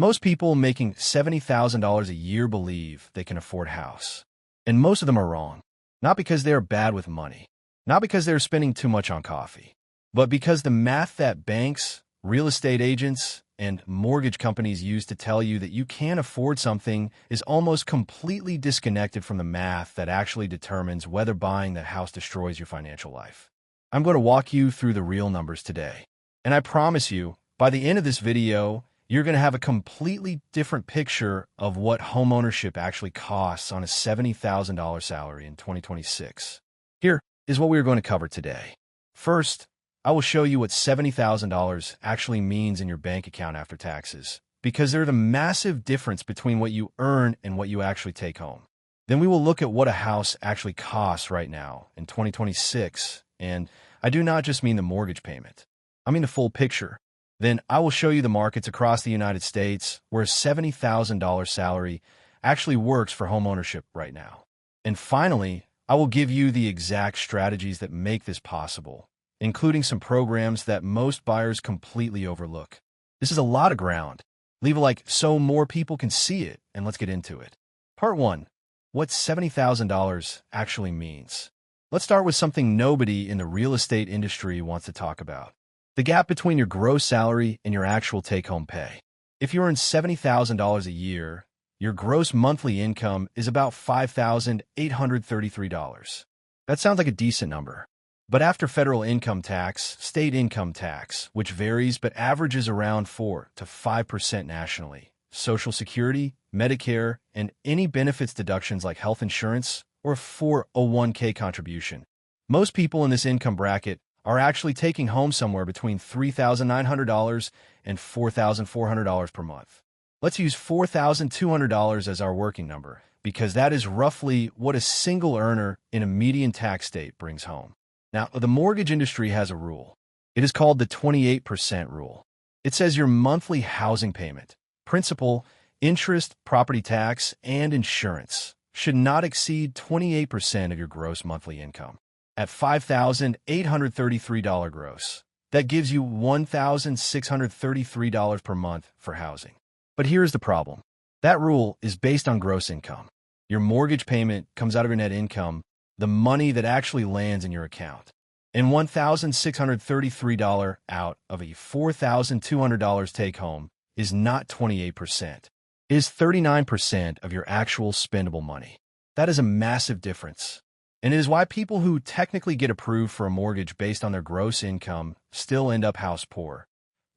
Most people making $70,000 a year believe they can afford a house. And most of them are wrong. Not because they are bad with money, not because they're spending too much on coffee, but because the math that banks, real estate agents, and mortgage companies use to tell you that you can afford something is almost completely disconnected from the math that actually determines whether buying that house destroys your financial life. I'm going to walk you through the real numbers today. And I promise you, by the end of this video, you're going to have a completely different picture of what homeownership actually costs on a $70,000 salary in 2026. Here is what we are going to cover today. First, I will show you what $70,000 actually means in your bank account after taxes, because there's a massive difference between what you earn and what you actually take home. Then we will look at what a house actually costs right now in 2026, and I do not just mean the mortgage payment. I mean the full picture. Then I will show you the markets across the United States where a $70,000 salary actually works for homeownership right now. And finally, I will give you the exact strategies that make this possible, including some programs that most buyers completely overlook. This is a lot of ground. Leave a like so more people can see it, and let's get into it. Part 1. What $70,000 actually means. Let's start with something nobody in the real estate industry wants to talk about. The gap between your gross salary and your actual take-home pay. If you earn $70,000 a year, your gross monthly income is about $5,833. That sounds like a decent number. But after federal income tax, state income tax, which varies but averages around 4 to 5% nationally, Social Security, Medicare, and any benefits deductions like health insurance or a 401k contribution, most people in this income bracket are actually taking home somewhere between $3,900 and $4,400 per month. Let's use $4,200 as our working number, because that is roughly what a single earner in a median tax state brings home. Now, the mortgage industry has a rule. It is called the 28% rule. It says your monthly housing payment, principal, interest, property tax, and insurance should not exceed 28% of your gross monthly income. At $5,833 gross, that gives you $1,633 per month for housing. But here's the problem. That rule is based on gross income. Your mortgage payment comes out of your net income, the money that actually lands in your account. And $1,633 out of a $4,200 take home is not 28%. It is 39% of your actual spendable money. That is a massive difference. And it is why people who technically get approved for a mortgage based on their gross income still end up house poor,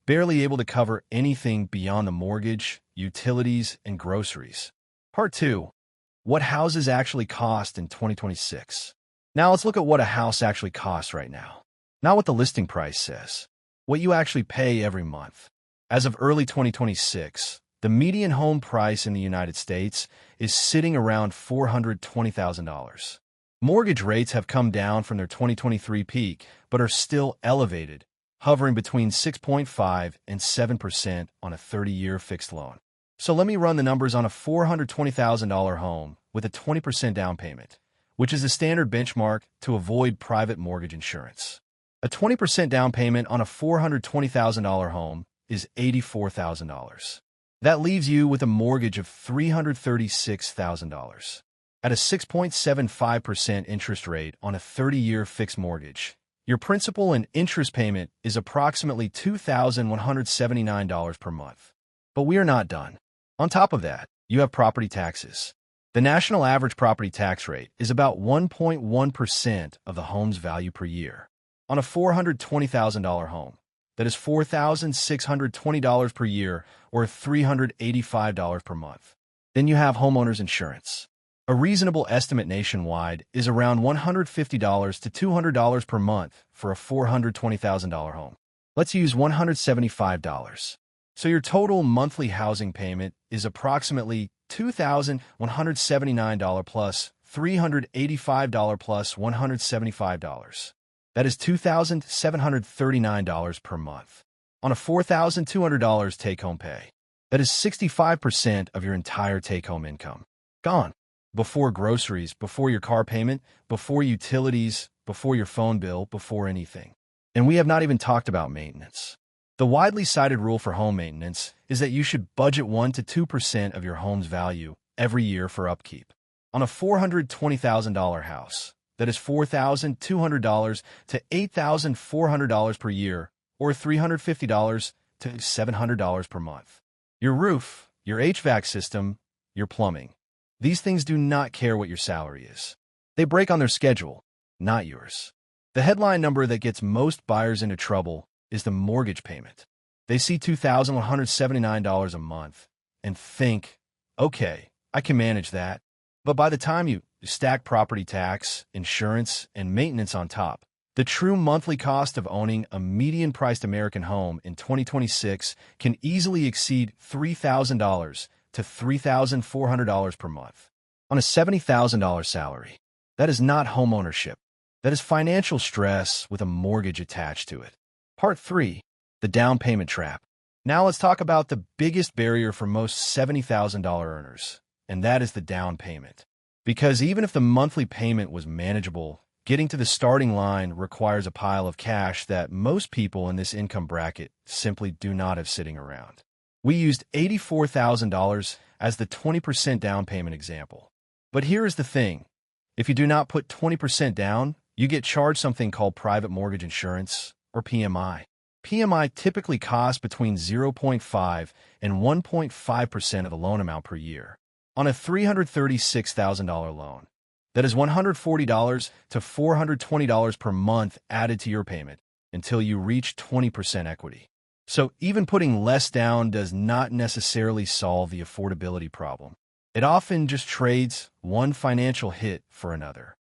barely able to cover anything beyond the mortgage, utilities, and groceries. Part 2. What houses actually cost in 2026. Now let's look at what a house actually costs right now. Not what the listing price says, what you actually pay every month. As of early 2026, the median home price in the United States is sitting around $420,000. Mortgage rates have come down from their 2023 peak, but are still elevated, hovering between 6.5% and 7% on a 30-year fixed loan. So let me run the numbers on a $420,000 home with a 20% down payment, which is the standard benchmark to avoid private mortgage insurance. A 20% down payment on a $420,000 home is $84,000. That leaves you with a mortgage of $336,000. At a 6.75% interest rate on a 30-year fixed mortgage, your principal and interest payment is approximately $2,179 per month. But we are not done. On top of that, you have property taxes. The national average property tax rate is about 1.1% of the home's value per year. On a $420,000 home, that is $4,620 per year or $385 per month. Then you have homeowners insurance. A reasonable estimate nationwide is around $150 to $200 per month for a $420,000 home. Let's use $175. So your total monthly housing payment is approximately $2,179 plus $385 plus $175. That is $2,739 per month. On a $4,200 take-home pay, that is 65% of your entire take-home income. Gone. Before groceries, before your car payment, before utilities, before your phone bill, before anything. And we have not even talked about maintenance. The widely cited rule for home maintenance is that you should budget 1 to 2% of your home's value every year for upkeep. On a $420,000 house, that is $4,200 to $8,400 per year, or $350 to $700 per month. Your roof, your HVAC system, your plumbing. These things do not care what your salary is. They break on their schedule, not yours. The headline number that gets most buyers into trouble is the mortgage payment. They see $2,179 a month and think, okay, I can manage that. But by the time you stack property tax, insurance, and maintenance on top, the true monthly cost of owning a median-priced American home in 2026 can easily exceed $3,000 to $3,400 per month. On a $70,000 salary, that is not homeownership. That is financial stress with a mortgage attached to it. Part 3. The down payment trap. Now let's talk about the biggest barrier for most $70,000 earners, and that is the down payment. Because even if the monthly payment was manageable, getting to the starting line requires a pile of cash that most people in this income bracket simply do not have sitting around. We used $84,000 as the 20% down payment example. But here is the thing. If you do not put 20% down, you get charged something called private mortgage insurance, or PMI. PMI typically costs between 0.5 and 1.5% of the loan amount per year. On a $336,000 loan, that is $140 to $420 per month added to your payment until you reach 20% equity. So even putting less down does not necessarily solve the affordability problem. It often just trades one financial hit for another.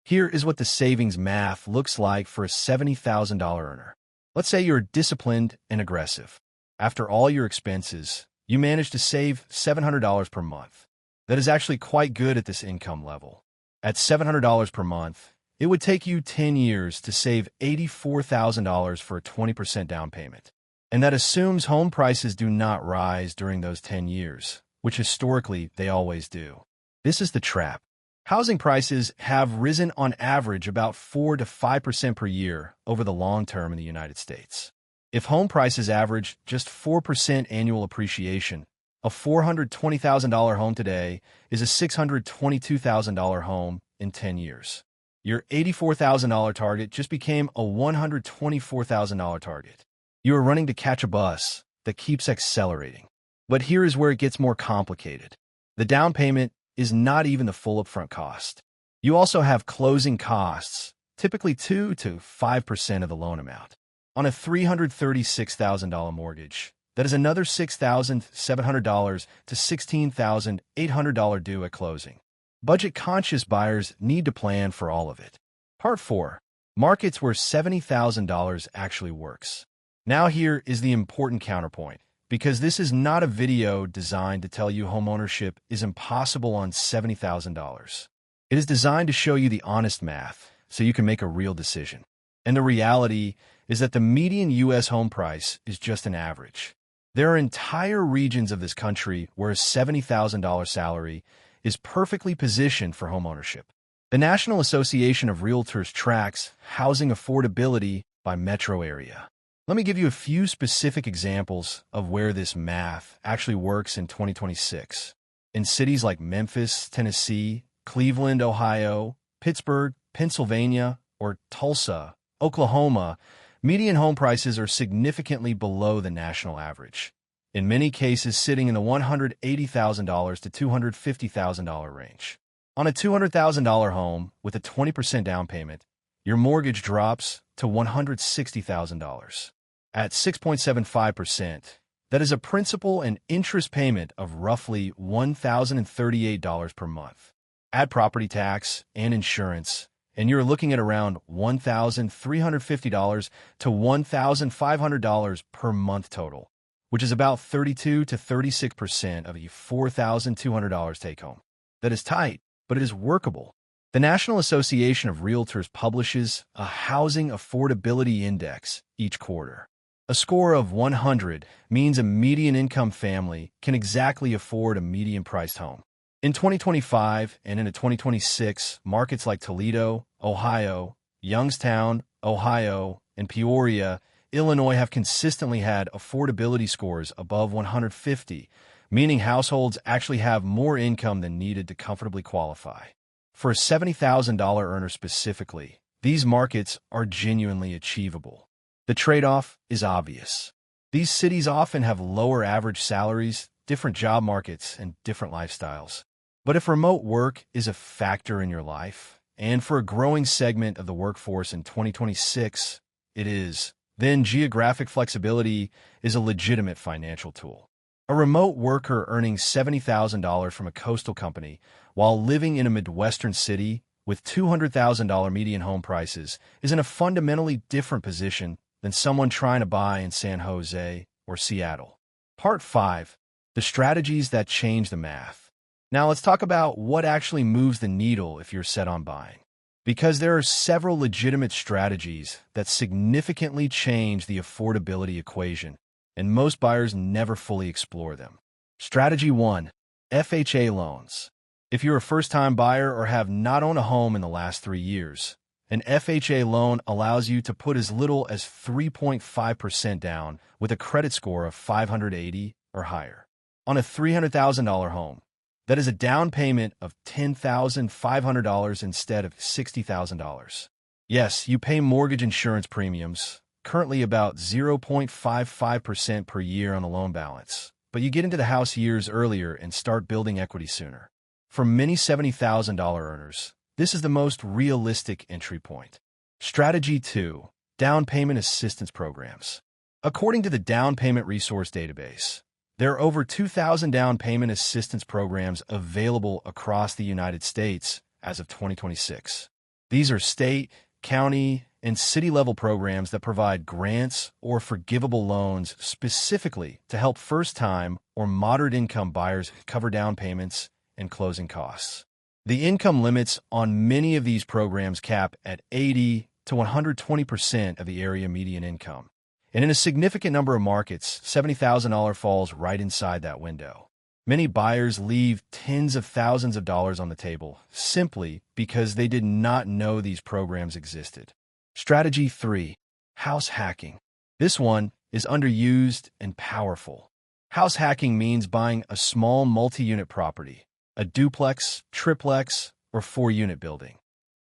Here is what the savings math looks like for a $70,000 earner. Let's say you're disciplined and aggressive. After all your expenses, you manage to save $700 per month. That is actually quite good at this income level. At $700 per month, it would take you 10 years to save $84,000 for a 20% down payment. And that assumes home prices do not rise during those 10 years, which historically they always do. This is the trap. Housing prices have risen on average about 4 to 5% per year over the long term in the United States. If home prices average just 4% annual appreciation, a $420,000 home today is a $622,000 home in 10 years. Your $84,000 target just became a $124,000 target. You are running to catch a bus that keeps accelerating. But here is where it gets more complicated. The down payment is not even the full upfront cost. You also have closing costs, typically 2 to 5% of the loan amount. On a $336,000 mortgage, that is another $6,700 to $16,800 due at closing. Budget-conscious buyers need to plan for all of it. Part 4. Markets where $70,000 actually works. Now here is the important counterpoint, because this is not a video designed to tell you homeownership is impossible on $70,000. It is designed to show you the honest math so you can make a real decision. And the reality is that the median U.S. home price is just an average. There are entire regions of this country where a $70,000 salary is perfectly positioned for homeownership. The National Association of Realtors tracks housing affordability by metro area. Let me give you a few specific examples of where this math actually works in 2026. In cities like Memphis, Tennessee, Cleveland, Ohio, Pittsburgh, Pennsylvania, or Tulsa, Oklahoma, median home prices are significantly below the national average, in many cases sitting in the $180,000 to $250,000 range. On a $200,000 home with a 20% down payment, your mortgage drops to $160,000. At 6.75%, that is a principal and interest payment of roughly $1,038 per month. Add property tax and insurance, and you're looking at around $1,350 to $1,500 per month total, which is about 32 to 36% of a $4,200 take-home. That is tight, but it is workable. The National Association of Realtors publishes a Housing Affordability Index each quarter. A score of 100 means a median income family can exactly afford a median-priced home. In 2025 and into 2026, markets like Toledo, Ohio, Youngstown, Ohio, and Peoria Illinois have consistently had affordability scores above 150, meaning households actually have more income than needed to comfortably qualify. For a $70,000 earner specifically, these markets are genuinely achievable. The trade-off is obvious. These cities often have lower average salaries, different job markets, and different lifestyles. But if remote work is a factor in your life, and for a growing segment of the workforce in 2026, it is, then geographic flexibility is a legitimate financial tool. A remote worker earning $70,000 from a coastal company while living in a Midwestern city with $200,000 median home prices is in a fundamentally different position than someone trying to buy in San Jose or Seattle. Part 5. The strategies that change the math. Now let's talk about what actually moves the needle if you're set on buying. Because there are several legitimate strategies that significantly change the affordability equation, and most buyers never fully explore them. Strategy 1. FHA loans. If you're a first-time buyer or have not owned a home in the last 3 years, an FHA loan allows you to put as little as 3.5% down with a credit score of 580 or higher. On a $300,000 home, that is a down payment of $10,500 instead of $60,000. Yes, you pay mortgage insurance premiums, currently about 0.55% per year on the loan balance, but you get into the house years earlier and start building equity sooner. For many $70,000 earners, this is the most realistic entry point. Strategy 2. Down payment assistance programs. According to the Down Payment Resource Database, there are over 2,000 down payment assistance programs available across the United States as of 2026. These are state, county, and city-level programs that provide grants or forgivable loans specifically to help first-time or moderate-income buyers cover down payments and closing costs. The income limits on many of these programs cap at 80 to 120% of the area median income. And in a significant number of markets, $70,000 falls right inside that window. Many buyers leave tens of thousands of dollars on the table simply because they did not know these programs existed. Strategy 3. House hacking. This one is underused and powerful. House hacking means buying a small multi-unit property, a duplex, triplex, or 4-unit building,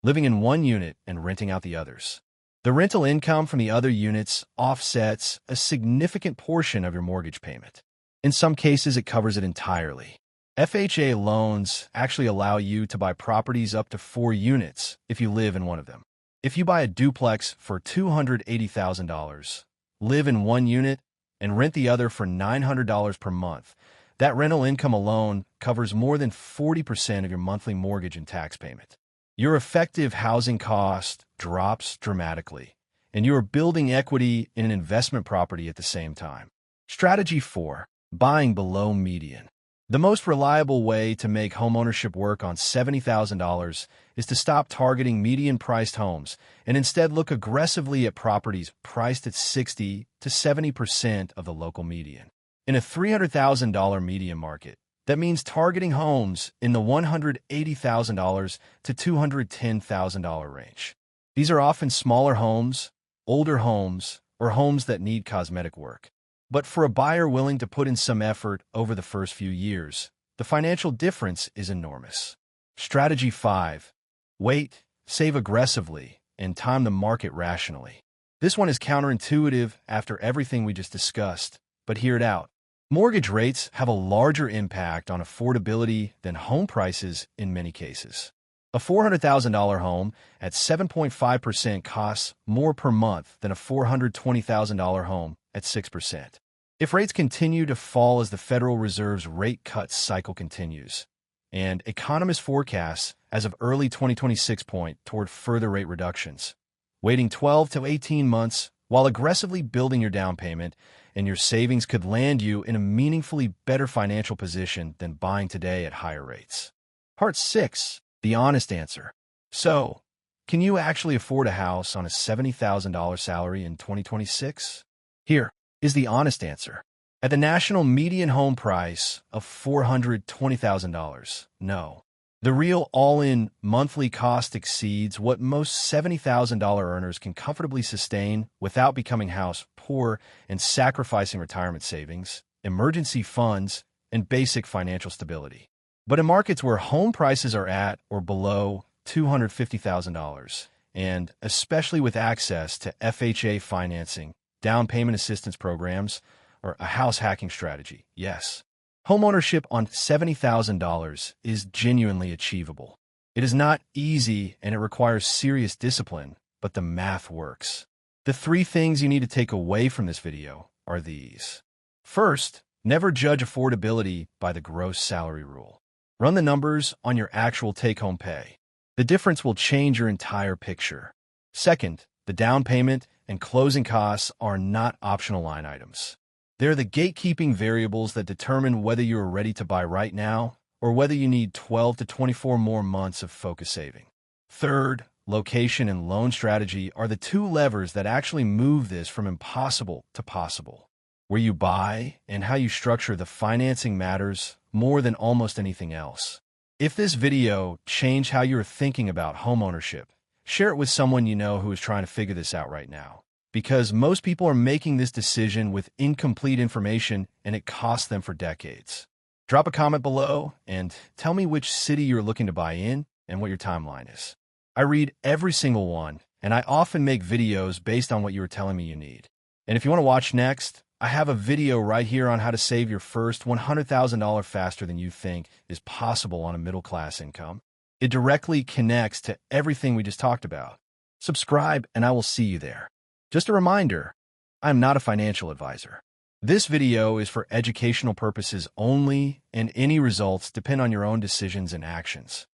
living in one unit and renting out the others. The rental income from the other units offsets a significant portion of your mortgage payment. In some cases, it covers it entirely. FHA loans actually allow you to buy properties up to 4 units if you live in one of them. If you buy a duplex for $280,000, live in one unit, and rent the other for $900 per month, that rental income alone covers more than 40% of your monthly mortgage and tax payment. Your effective housing cost drops dramatically, and you are building equity in an investment property at the same time. Strategy 4. Buying below median. The most reliable way to make homeownership work on $70,000 is to stop targeting median-priced homes and instead look aggressively at properties priced at 60 to 70% of the local median. In a $300,000 median market, that means targeting homes in the $180,000 to $210,000 range. These are often smaller homes, older homes, or homes that need cosmetic work. But for a buyer willing to put in some effort over the first few years, the financial difference is enormous. Strategy 5. Wait, save aggressively, and time the market rationally. This one is counterintuitive after everything we just discussed, but hear it out. Mortgage rates have a larger impact on affordability than home prices in many cases. A $400,000 home at 7.5% costs more per month than a $420,000 home at 6%. If rates continue to fall as the Federal Reserve's rate cut cycle continues, and economists forecasts as of early 2026 point toward further rate reductions, waiting 12 to 18 months while aggressively building your down payment and your savings could land you in a meaningfully better financial position than buying today at higher rates. Part 6. The honest answer. So, can you actually afford a house on a $70,000 salary in 2026? Here is the honest answer. At the national median home price of $420,000, no. The real all-in monthly cost exceeds what most $70,000 earners can comfortably sustain without becoming house poor and sacrificing retirement savings, emergency funds, and basic financial stability. But in markets where home prices are at or below $250,000, and especially with access to FHA financing, down payment assistance programs, or a house hacking strategy, yes, homeownership on $70,000 is genuinely achievable. It is not easy and it requires serious discipline, but the math works. The 3 things you need to take away from this video are these. First, never judge affordability by the gross salary rule. Run the numbers on your actual take-home pay. The difference will change your entire picture. Second, the down payment and closing costs are not optional line items. They're the gatekeeping variables that determine whether you are ready to buy right now or whether you need 12 to 24 more months of focused saving. Third, location and loan strategy are the 2 levers that actually move this from impossible to possible. Where you buy and how you structure the financing matters more than almost anything else. If this video changed how you're thinking about homeownership, share it with someone you know who is trying to figure this out right now. Because most people are making this decision with incomplete information and it costs them for decades. Drop a comment below and tell me which city you're looking to buy in and what your timeline is. I read every single one, and I often make videos based on what you were telling me you need. And if you want to watch next, I have a video right here on how to save your first $100,000 faster than you think is possible on a middle-class income. It directly connects to everything we just talked about. Subscribe, and I will see you there. Just a reminder, I'm not a financial advisor. This video is for educational purposes only, and any results depend on your own decisions and actions.